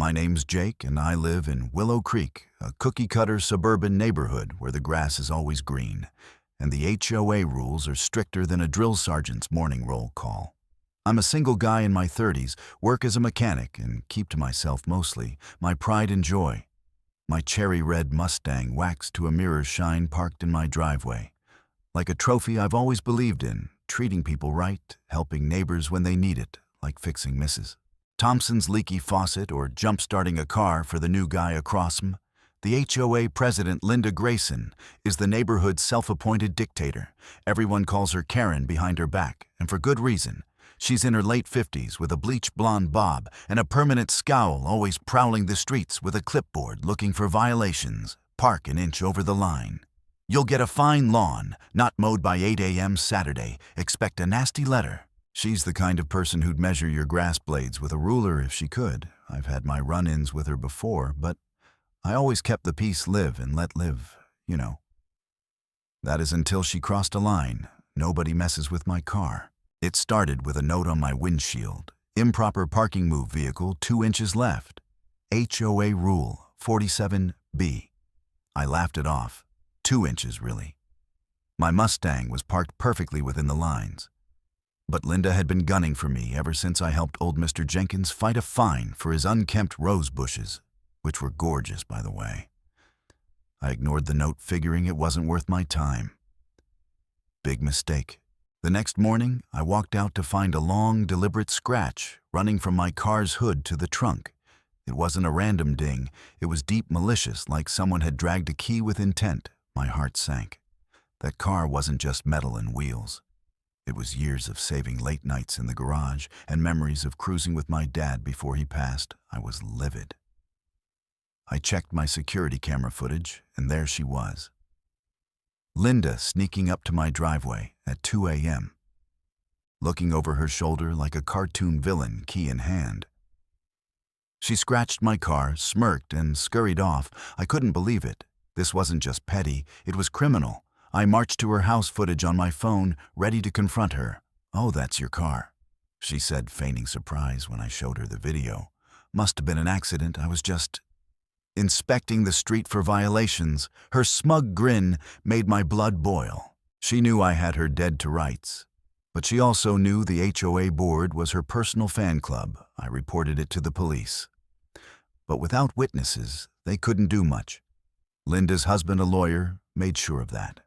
My name's Jake, and I live in Willow Creek, a cookie-cutter suburban neighborhood where the grass is always green, and the HOA rules are stricter than a drill sergeant's morning roll call. I'm a single guy in my 30s, work as a mechanic, and keep to myself mostly, my pride and joy. My cherry-red Mustang waxed to a mirror shine parked in my driveway. Like a trophy I've always believed in, treating people right, helping neighbors when they need it, like fixing Mrs. Thompson's leaky faucet or jump-starting a car for the new guy across him. The HOA president, Linda Grayson, is the neighborhood's self-appointed dictator. Everyone calls her Karen behind her back, and for good reason. She's in her late 50s with a bleach blonde bob and a permanent scowl, always prowling the streets with a clipboard looking for violations. Park an inch over the line. You'll get a fine lawn, not mowed by 8 a.m. Saturday. Expect a nasty letter. She's the kind of person who'd measure your grass blades with a ruler if she could. I've had my run-ins with her before, but I always kept the peace, live and let live, you know. That is until she crossed a line. Nobody messes with my car. It started with a note on my windshield. Improper parking move vehicle 2 inches left. HOA Rule 47B. I laughed it off. 2 inches, really. My Mustang was parked perfectly within the lines. But Linda had been gunning for me ever since I helped old Mr. Jenkins fight a fine for his unkempt rose bushes, which were gorgeous, by the way. I ignored the note, figuring it wasn't worth my time. Big mistake. The next morning, I walked out to find a long, deliberate scratch running from my car's hood to the trunk. It wasn't a random ding. It was deep, malicious, like someone had dragged a key with intent. My heart sank. That car wasn't just metal and wheels. It was years of saving late nights in the garage and memories of cruising with my dad before he passed. I was livid. I checked my security camera footage, and there she was. Linda sneaking up to my driveway at 2 a.m., looking over her shoulder like a cartoon villain, key in hand. She scratched my car, smirked, and scurried off. I couldn't believe it. This wasn't just petty, it was criminal. I marched to her house footage on my phone, ready to confront her. "Oh, that's your car," she said, feigning surprise when I showed her the video. "Must have been an accident. I was just inspecting the street for violations." Her smug grin made my blood boil. She knew I had her dead to rights. But she also knew the HOA board was her personal fan club. I reported it to the police. But without witnesses, they couldn't do much. Linda's husband, a lawyer, made sure of that.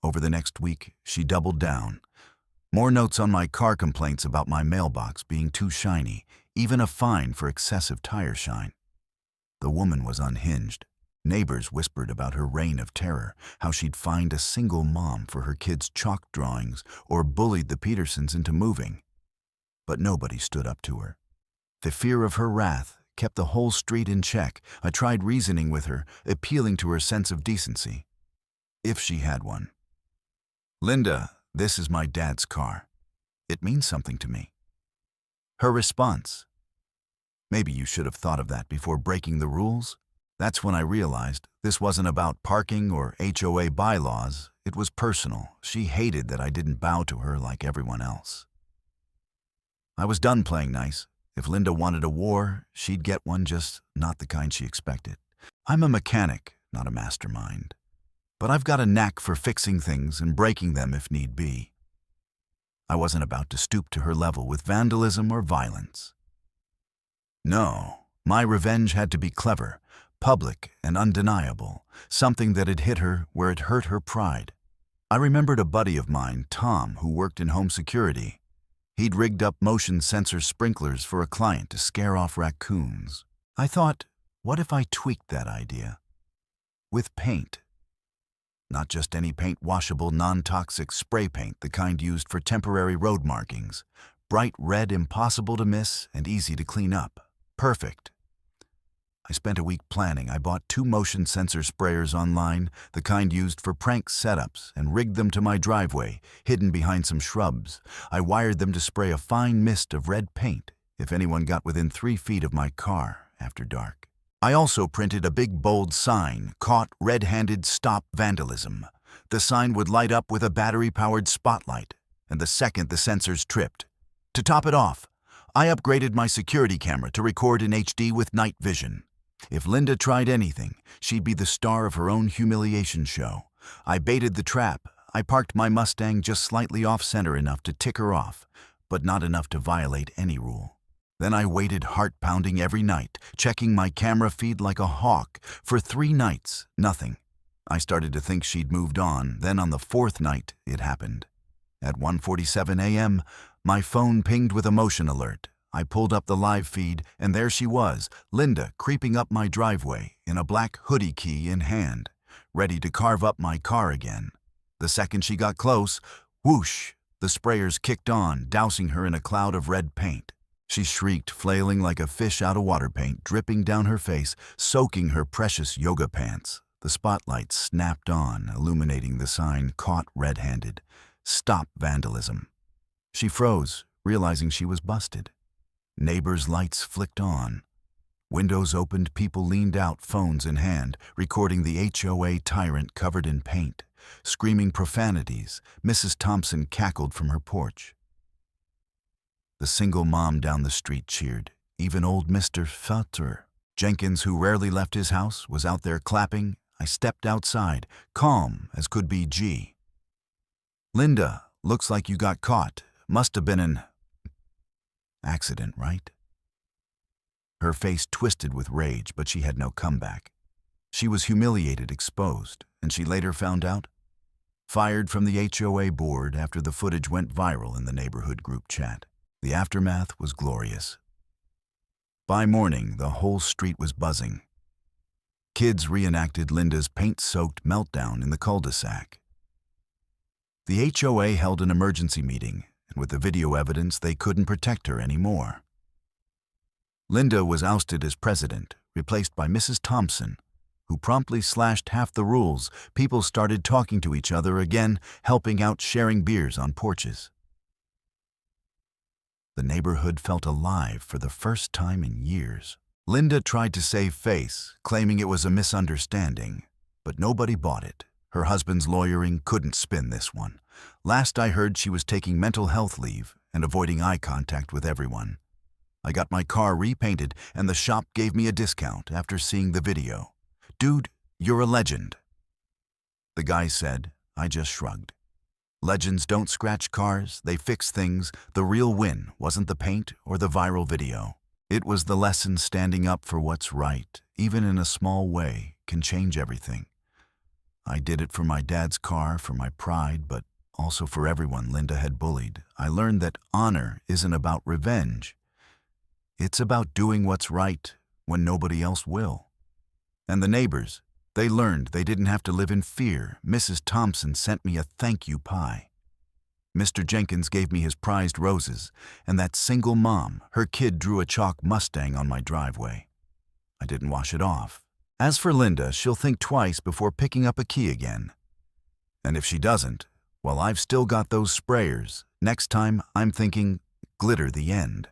Over the next week, she doubled down. More notes on my car, complaints about my mailbox being too shiny, even a fine for excessive tire shine. The woman was unhinged. Neighbors whispered about her reign of terror, how she'd fined a single mom for her kids' chalk drawings or bullied the Petersons into moving. But nobody stood up to her. The fear of her wrath kept the whole street in check. I tried reasoning with her, appealing to her sense of decency, if she had one. "Linda, this is my dad's car. It means something to me." Her response: "Maybe you should have thought of that before breaking the rules." That's when I realized this wasn't about parking or HOA bylaws. It was personal. She hated that I didn't bow to her like everyone else. I was done playing nice. If Linda wanted a war, she'd get one, just not the kind she expected. I'm a mechanic, not a mastermind. But I've got a knack for fixing things and breaking them if need be. I wasn't about to stoop to her level with vandalism or violence. No, my revenge had to be clever, public and undeniable, something that had hit her where it hurt her pride. I remembered a buddy of mine, Tom, who worked in home security. He'd rigged up motion sensor sprinklers for a client to scare off raccoons. I thought, what if I tweaked that idea? With paint. Not just any paint, washable, non-toxic spray paint, the kind used for temporary road markings. Bright red, impossible to miss, and easy to clean up. Perfect. I spent a week planning. I bought 2 motion sensor sprayers online, the kind used for prank setups, and rigged them to my driveway, hidden behind some shrubs. I wired them to spray a fine mist of red paint if anyone got within 3 feet of my car after dark. I also printed a big bold sign, "Caught red-handed, stop vandalism." The sign would light up with a battery-powered spotlight, and the second the sensors tripped. To top it off, I upgraded my security camera to record in HD with night vision. If Linda tried anything, she'd be the star of her own humiliation show. I baited the trap. I parked my Mustang just slightly off-center enough to tick her off, but not enough to violate any rule. Then I waited heart-pounding every night, checking my camera feed like a hawk. For 3 nights, nothing. I started to think she'd moved on. Then on the 4th night, it happened. At 1:47 a.m., my phone pinged with a motion alert. I pulled up the live feed, and there she was, Linda, creeping up my driveway in a black hoodie key in hand, ready to carve up my car again. The second she got close, whoosh, the sprayers kicked on, dousing her in a cloud of red paint. She shrieked, flailing like a fish out of water paint, dripping down her face, soaking her precious yoga pants. The spotlight snapped on, illuminating the sign "Caught Red-Handed." Stop vandalism. She froze, realizing she was busted. Neighbors' lights flicked on. Windows opened, people leaned out, phones in hand, recording the HOA tyrant covered in paint. Screaming profanities, Mrs. Thompson cackled from her porch. The single mom down the street cheered. Even old Mr. Jenkins, who rarely left his house, was out there clapping. I stepped outside, calm as could be. "Linda, looks like you got caught. Must have been an accident, right?" Her face twisted with rage, but she had no comeback. She was humiliated, exposed, and she later found out. Fired from the HOA board after the footage went viral in the neighborhood group chat. The aftermath was glorious. By morning, the whole street was buzzing. Kids reenacted Linda's paint-soaked meltdown in the cul-de-sac. The HOA held an emergency meeting, and with the video evidence, they couldn't protect her anymore. Linda was ousted as president, replaced by Mrs. Thompson, who promptly slashed half the rules. People started talking to each other again, helping out, sharing beers on porches. The neighborhood felt alive for the first time in years. Linda tried to save face, claiming it was a misunderstanding, but nobody bought it. Her husband's lawyering couldn't spin this one. Last I heard, she was taking mental health leave and avoiding eye contact with everyone. I got my car repainted, and the shop gave me a discount after seeing the video. "Dude, you're a legend." The guy said. I just shrugged. Legends don't scratch cars, they fix things. The real win wasn't the paint or the viral video. It was the lesson standing up for what's right, even in a small way, can change everything. I did it for my dad's car, for my pride, but also for everyone Linda had bullied. I learned that honor isn't about revenge. It's about doing what's right when nobody else will. And the neighbors, they learned they didn't have to live in fear. Mrs. Thompson sent me a thank you pie. Mr. Jenkins gave me his prized roses, and that single mom, her kid drew a chalk Mustang on my driveway. I didn't wash it off. As for Linda, she'll think twice before picking up a key again. And if she doesn't, well, I've still got those sprayers. Next time, I'm thinking glitter the end.